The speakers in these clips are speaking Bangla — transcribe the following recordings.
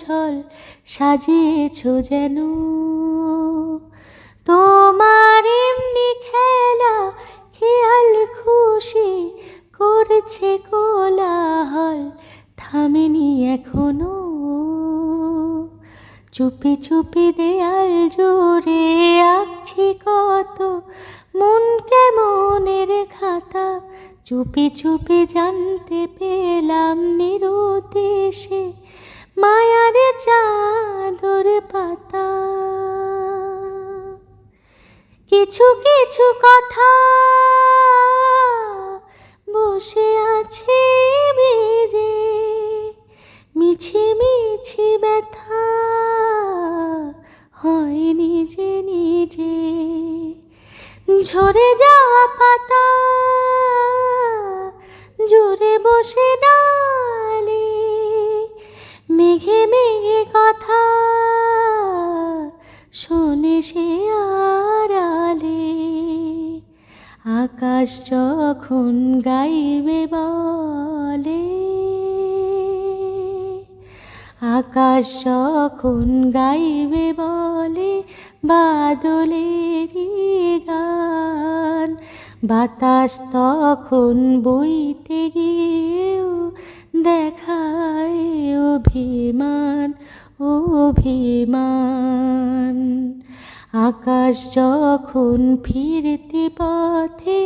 ছল সাজিয়েছ যেন। তোমার এমনি খেলা খেয়াল খুশি করছে কোলাহল, থামেনি এখনো। চুপি চুপি দেয়াল জুড়ে আঁকছি কত মন কেমনের খাতা। চুপি চুপি জানতে পেলাম নিরুদ্দেশে মায়ার চাদর পাতা। কিছু কিছু কথা বসে আছে ভিজে, মিছি মিছি ব্যথা হয় নিজে নিজে। ঝরে যাওয়া পাতা জুড়ে বসে ডালে, মেঘে মেঘে কথা শোনে সে আড়ালে। আকাশ যখন গাইবে বলে, আকাশ যখন গাইবে বলে বাদলেরই গান, বাতাস তখন বইতে গিয়েও দেখায় অভিমান অভিমান। আকাশ যখন ফিরতে পথে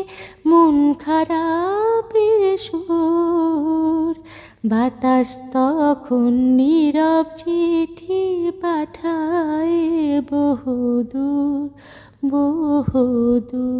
মন খারাপের সুর, বাতাস তখন নীরব চিঠি পাঠায় বহুদূর বহুদূর।